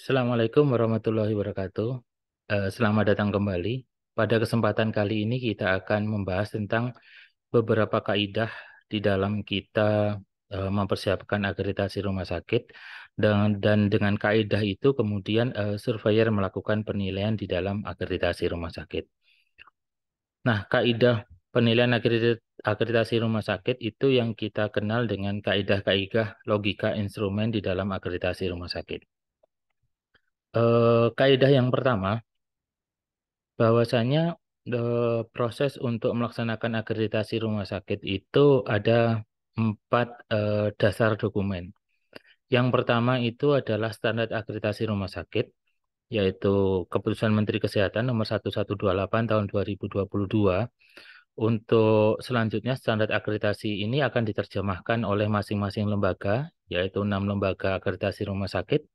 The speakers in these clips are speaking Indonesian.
Assalamualaikum warahmatullahi wabarakatuh. Selamat datang kembali. Pada kesempatan kali ini kita akan membahas tentang beberapa kaidah di dalam kita mempersiapkan akreditasi rumah sakit dan dengan kaidah itu kemudian surveyor melakukan penilaian di dalam akreditasi rumah sakit. Nah, kaidah penilaian akreditasi rumah sakit itu yang kita kenal dengan kaidah-kaidah logika instrumen di dalam akreditasi rumah sakit. Kaidah yang pertama, bahwasanya proses untuk melaksanakan akreditasi rumah sakit itu ada 4 dasar dokumen. Yang pertama itu adalah standar akreditasi rumah sakit, yaitu Keputusan Menteri Kesehatan nomor 1128 tahun 2022. Untuk selanjutnya standar akreditasi ini akan diterjemahkan oleh masing-masing lembaga, yaitu 6 lembaga akreditasi rumah sakit,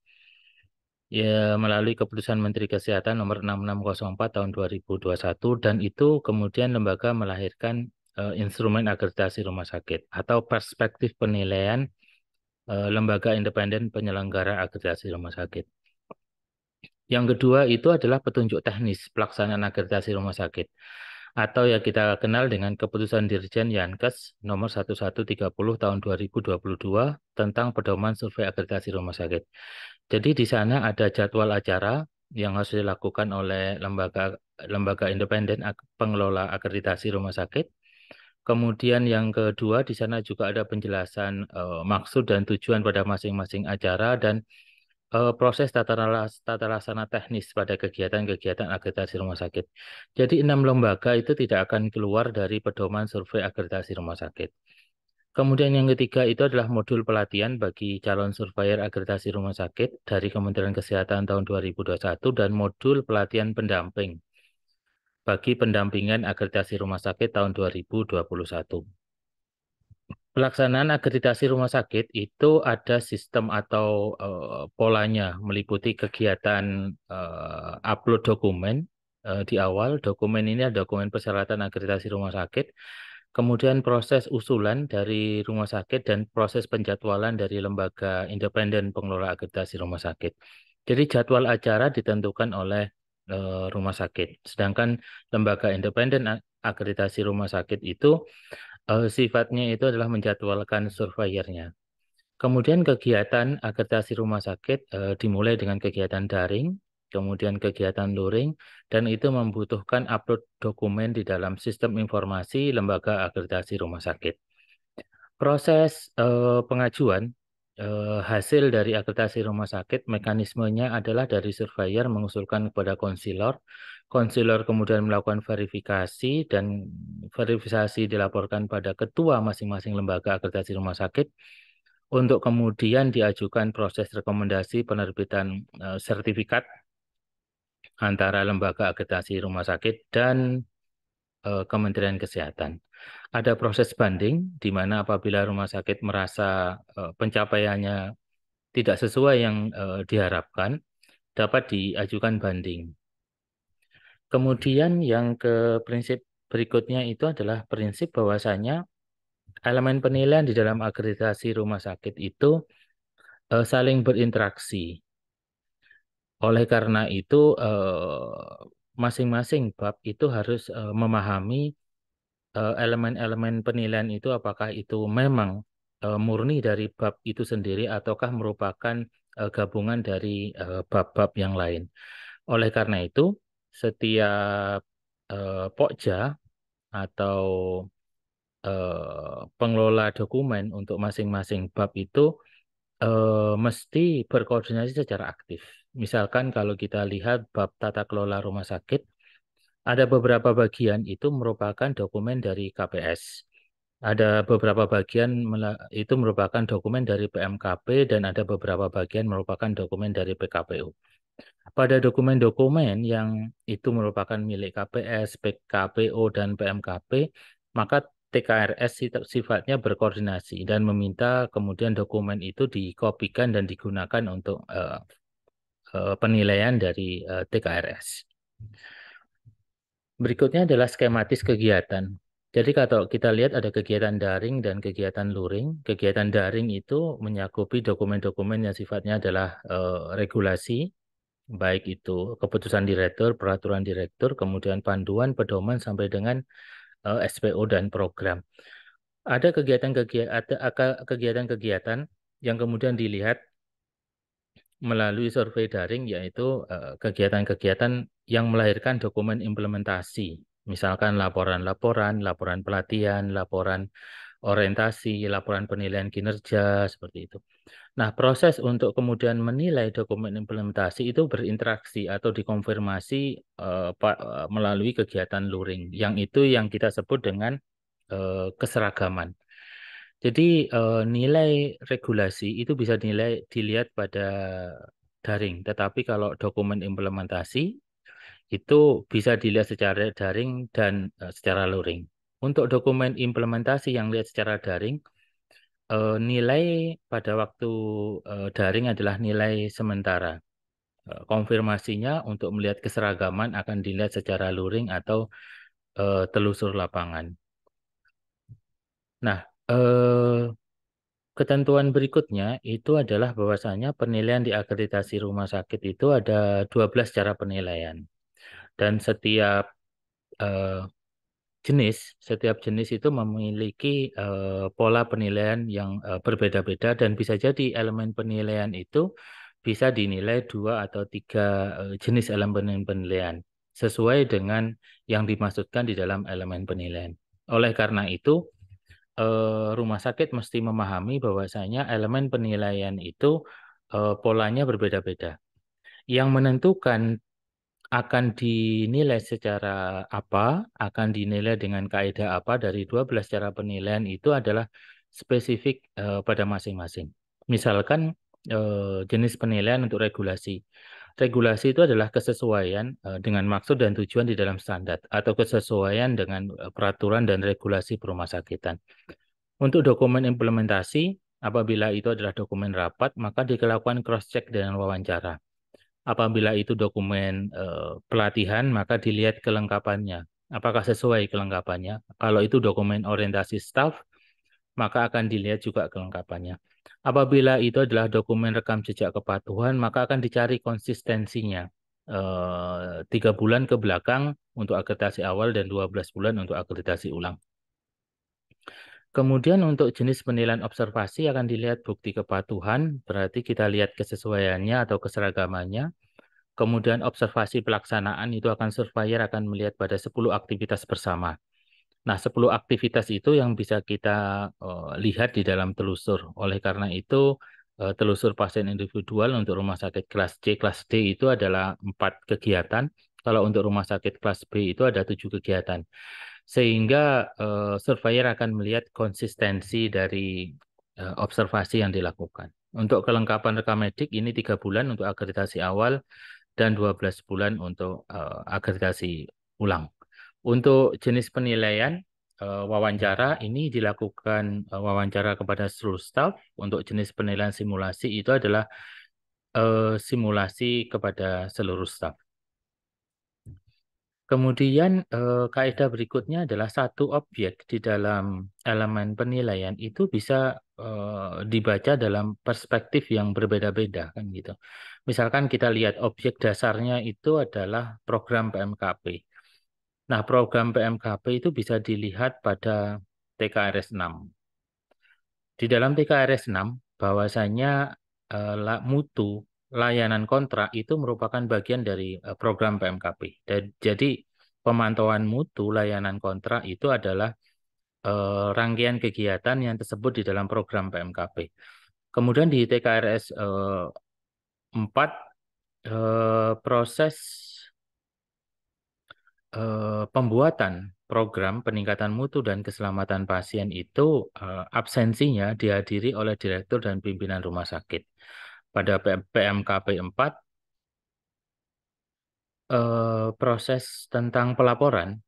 ya melalui Keputusan Menteri Kesehatan nomor 6604 tahun 2021 dan itu kemudian lembaga melahirkan instrumen akreditasi rumah sakit atau perspektif penilaian lembaga independen penyelenggara akreditasi rumah sakit. Yang kedua itu adalah petunjuk teknis pelaksanaan akreditasi rumah sakit atau yang kita kenal dengan Keputusan Dirjen Yankes nomor 1130 tahun 2022 tentang pedoman survei akreditasi rumah sakit. Jadi di sana ada jadwal acara yang harus dilakukan oleh lembaga lembaga independen pengelola akreditasi rumah sakit. Kemudian yang kedua di sana juga ada penjelasan maksud dan tujuan pada masing-masing acara dan proses tata laksana teknis pada kegiatan-kegiatan akreditasi rumah sakit. Jadi 6 lembaga itu tidak akan keluar dari pedoman survei akreditasi rumah sakit. Kemudian yang ketiga itu adalah modul pelatihan bagi calon surveyor akreditasi rumah sakit dari Kementerian Kesehatan tahun 2021 dan modul pelatihan pendamping bagi pendampingan akreditasi rumah sakit tahun 2021. Pelaksanaan akreditasi rumah sakit itu ada sistem atau polanya meliputi kegiatan upload dokumen di awal. Dokumen ini adalah dokumen persyaratan akreditasi rumah sakit. Kemudian proses usulan dari rumah sakit dan proses penjadwalan dari lembaga independen pengelola akreditasi rumah sakit. Jadi jadwal acara ditentukan oleh rumah sakit. Sedangkan lembaga independen akreditasi rumah sakit itu sifatnya itu adalah menjadwalkan surveyornya. Kemudian kegiatan akreditasi rumah sakit dimulai dengan kegiatan daring, kemudian kegiatan luring, dan itu membutuhkan upload dokumen di dalam sistem informasi lembaga akreditasi rumah sakit. Proses pengajuan hasil dari akreditasi rumah sakit, mekanismenya adalah dari surveyor mengusulkan kepada konsilor, konsilor kemudian melakukan verifikasi, dan verifikasi dilaporkan pada ketua masing-masing lembaga akreditasi rumah sakit, untuk kemudian diajukan proses rekomendasi penerbitan sertifikat antara lembaga akreditasi rumah sakit dan Kementerian Kesehatan. Ada proses banding, di mana apabila rumah sakit merasa pencapaiannya tidak sesuai yang diharapkan, dapat diajukan banding. Kemudian yang ke prinsip berikutnya itu adalah prinsip bahwasanya elemen penilaian di dalam akreditasi rumah sakit itu saling berinteraksi. Oleh karena itu, masing-masing bab itu harus memahami elemen-elemen penilaian itu apakah itu memang murni dari bab itu sendiri ataukah merupakan gabungan dari bab-bab yang lain. Oleh karena itu, setiap pokja atau pengelola dokumen untuk masing-masing bab itu mesti berkoordinasi secara aktif. Misalkan kalau kita lihat bab tata kelola rumah sakit, ada beberapa bagian itu merupakan dokumen dari KPS. Ada beberapa bagian itu merupakan dokumen dari PMKP dan ada beberapa bagian merupakan dokumen dari PKPU. Pada dokumen-dokumen yang itu merupakan milik KPS, PKPU, dan PMKP, maka TKRS sifatnya berkoordinasi dan meminta kemudian dokumen itu dikopikan dan digunakan untuk penilaian dari TKRS. Berikutnya adalah skematis kegiatan. Jadi kalau kita lihat ada kegiatan daring dan kegiatan luring. Kegiatan daring itu menyakupi dokumen-dokumen yang sifatnya adalah regulasi baik itu keputusan direktur, peraturan direktur, kemudian panduan, pedoman sampai dengan SPO dan program. Ada kegiatan-kegiatan yang kemudian dilihat melalui survei daring, yaitu kegiatan-kegiatan yang melahirkan dokumen implementasi. Misalkan laporan-laporan, laporan pelatihan, laporan orientasi, laporan penilaian kinerja, seperti itu. Nah, proses untuk kemudian menilai dokumen implementasi itu berinteraksi atau dikonfirmasi melalui kegiatan luring, yang itu yang kita sebut dengan keseragaman. Jadi nilai regulasi itu bisa dilihat pada daring, tetapi kalau dokumen implementasi itu bisa dilihat secara daring dan secara luring. Untuk dokumen implementasi yang lihat secara daring, nilai pada waktu daring adalah nilai sementara. Konfirmasinya untuk melihat keseragaman akan dilihat secara luring atau telusur lapangan. Nah, ketentuan berikutnya itu adalah bahwasanya penilaian di akreditasi rumah sakit itu ada 12 cara penilaian. Dan eh, setiap jenis itu memiliki pola penilaian yang berbeda-beda, dan bisa jadi elemen penilaian itu bisa dinilai dua atau tiga jenis elemen penilaian sesuai dengan yang dimaksudkan di dalam elemen penilaian. Oleh karena itu, rumah sakit mesti memahami bahwasanya elemen penilaian itu polanya berbeda-beda. Yang menentukan akan dinilai secara apa, akan dinilai dengan kaidah apa dari 12 cara penilaian itu adalah spesifik pada masing-masing. Misalkan jenis penilaian untuk regulasi. Regulasi itu adalah kesesuaian dengan maksud dan tujuan di dalam standar atau kesesuaian dengan peraturan dan regulasi perumah sakitan. Untuk dokumen implementasi, apabila itu adalah dokumen rapat, maka dilakukan cross-check dengan wawancara. Apabila itu dokumen pelatihan, maka dilihat kelengkapannya. Apakah sesuai kelengkapannya? Kalau itu dokumen orientasi staf, maka akan dilihat juga kelengkapannya. Apabila itu adalah dokumen rekam jejak kepatuhan, maka akan dicari konsistensinya. 3 bulan ke belakang untuk akreditasi awal dan 12 bulan untuk akreditasi ulang. Kemudian untuk jenis penilaian observasi akan dilihat bukti kepatuhan, berarti kita lihat kesesuaiannya atau keseragamannya. Kemudian observasi pelaksanaan itu surveyor akan melihat pada 10 aktivitas bersama. Nah, 10 aktivitas itu yang bisa kita lihat di dalam telusur. Oleh karena itu, telusur pasien individual untuk rumah sakit kelas C, kelas D itu adalah 4 kegiatan. Kalau untuk rumah sakit kelas B itu ada 7 kegiatan. Sehingga surveyor akan melihat konsistensi dari observasi yang dilakukan. Untuk kelengkapan rekam medik ini 3 bulan untuk akreditasi awal dan 12 bulan untuk akreditasi ulang. Untuk jenis penilaian wawancara ini dilakukan wawancara kepada seluruh staf. Untuk jenis penilaian simulasi itu adalah simulasi kepada seluruh staf. Kemudian kaidah berikutnya adalah satu objek di dalam elemen penilaian itu bisa dibaca dalam perspektif yang berbeda-beda kan gitu. Misalkan kita lihat objek dasarnya itu adalah program PMKP. Nah, program PMKP itu bisa dilihat pada TKRS 6. Di dalam TKRS 6 bahwasanya mutu layanan kontrak itu merupakan bagian dari program PMKP. Jadi pemantauan mutu layanan kontrak itu adalah rangkaian kegiatan yang tersebut di dalam program PMKP. Kemudian di TKRS 4 proses pembuatan program peningkatan mutu dan keselamatan pasien itu absensinya dihadiri oleh direktur dan pimpinan rumah sakit. Pada PMKP 4, proses tentang pelaporan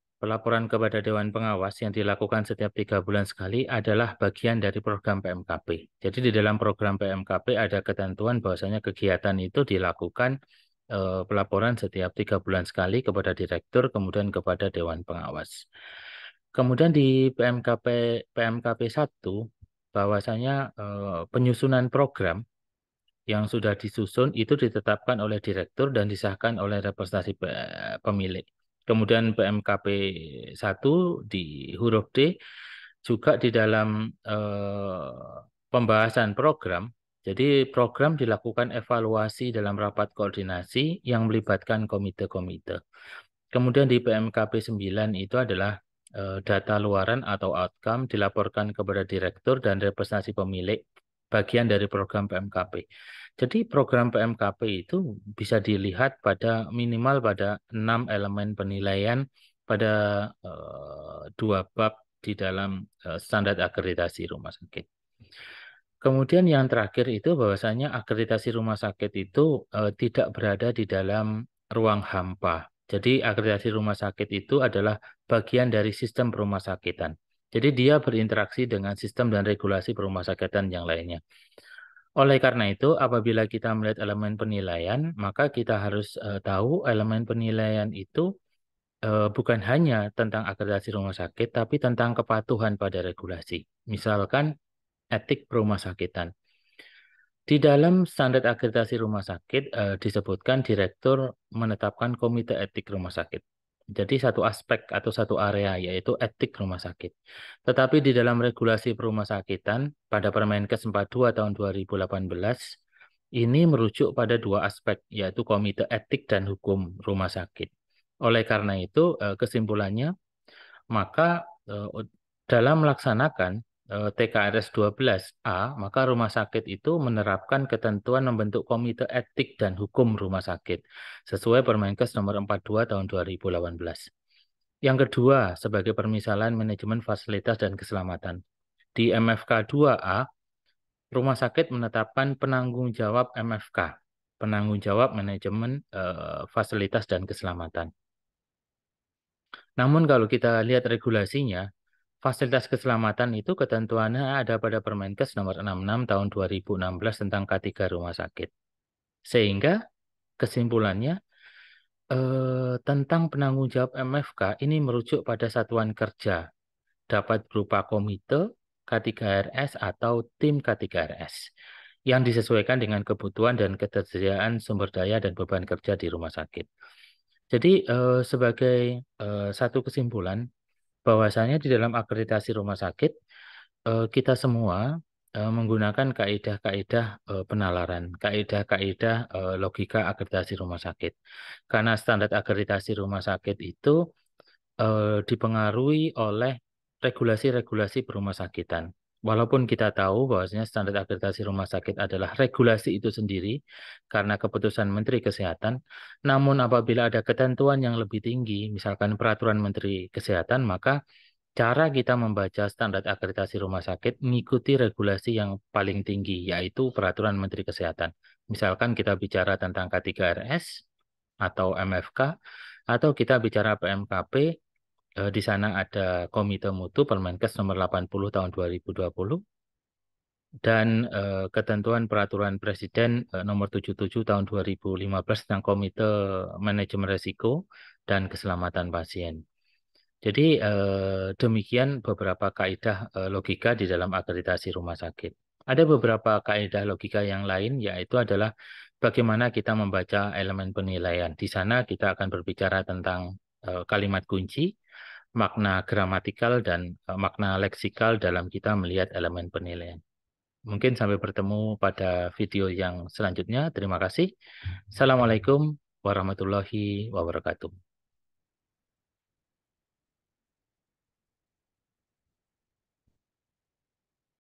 kepada Dewan Pengawas yang dilakukan setiap 3 bulan sekali adalah bagian dari program PMKP. Jadi di dalam program PMKP ada ketentuan bahwasanya kegiatan itu dilakukan pelaporan setiap 3 bulan sekali kepada direktur, kemudian kepada Dewan Pengawas. Kemudian di PMKP 1 bahwasanya penyusunan program yang sudah disusun itu ditetapkan oleh direktur dan disahkan oleh representasi pemilik. Kemudian PMKP 1 di huruf D juga di dalam pembahasan program. Jadi program dilakukan evaluasi dalam rapat koordinasi yang melibatkan komite-komite. Kemudian di PMKP 9 itu adalah data luaran atau outcome dilaporkan kepada direktur dan representasi pemilik bagian dari program PMKP. Jadi program PMKP itu bisa dilihat pada minimal pada 6 elemen penilaian pada 2 bab di dalam standar akreditasi rumah sakit. Kemudian yang terakhir itu bahwasanya akreditasi rumah sakit itu tidak berada di dalam ruang hampa. Jadi akreditasi rumah sakit itu adalah bagian dari sistem perumah sakitan. Jadi dia berinteraksi dengan sistem dan regulasi perumah sakitan yang lainnya. Oleh karena itu, apabila kita melihat elemen penilaian, maka kita harus tahu elemen penilaian itu bukan hanya tentang akreditasi rumah sakit, tapi tentang kepatuhan pada regulasi. Misalkan etik perumah sakitan. Di dalam standar akreditasi rumah sakit disebutkan direktur menetapkan komite etik rumah sakit. Jadi satu aspek atau satu area yaitu etik rumah sakit. Tetapi di dalam regulasi perumah sakitan pada Permenkes 42 tahun 2018 ini merujuk pada 2 aspek yaitu komite etik dan hukum rumah sakit. Oleh karena itu kesimpulannya maka dalam melaksanakan TKRS 12A, maka rumah sakit itu menerapkan ketentuan membentuk komite etik dan hukum rumah sakit sesuai Permenkes nomor 42 tahun 2018. Yang kedua, sebagai permisalan manajemen fasilitas dan keselamatan. Di MFK 2A, rumah sakit menetapkan penanggung jawab MFK, penanggung jawab manajemen fasilitas dan keselamatan. Namun kalau kita lihat regulasinya, fasilitas keselamatan itu ketentuannya ada pada Permenkes nomor 66 tahun 2016 tentang K3 rumah sakit. Sehingga kesimpulannya tentang penanggung jawab MFK ini merujuk pada satuan kerja, dapat berupa komite, K3RS atau tim K3RS yang disesuaikan dengan kebutuhan dan ketersediaan sumber daya dan beban kerja di rumah sakit. Jadi sebagai satu kesimpulan, bahwasanya di dalam akreditasi rumah sakit kita semua menggunakan kaidah-kaidah penalaran, kaidah-kaidah logika akreditasi rumah sakit. Karena standar akreditasi rumah sakit itu dipengaruhi oleh regulasi-regulasi perumah sakitan. Walaupun kita tahu bahwasanya standar akreditasi rumah sakit adalah regulasi itu sendiri karena keputusan Menteri Kesehatan, namun apabila ada ketentuan yang lebih tinggi, misalkan peraturan Menteri Kesehatan, maka cara kita membaca standar akreditasi rumah sakit mengikuti regulasi yang paling tinggi, yaitu peraturan Menteri Kesehatan. Misalkan kita bicara tentang K3RS atau MFK, atau kita bicara PMKP, di sana ada Komite Mutu Permenkes nomor 80 tahun 2020 dan ketentuan peraturan Presiden nomor 77 tahun 2015 tentang Komite Manajemen Risiko dan Keselamatan Pasien. Jadi demikian beberapa kaidah logika di dalam akreditasi rumah sakit. Ada beberapa kaidah logika yang lain yaitu adalah bagaimana kita membaca elemen penilaian. Di sana kita akan berbicara tentang kalimat kunci, makna gramatikal dan makna leksikal dalam kita melihat elemen penilaian. Mungkin sampai bertemu pada video yang selanjutnya. Terima kasih. Assalamualaikum warahmatullahi wabarakatuh.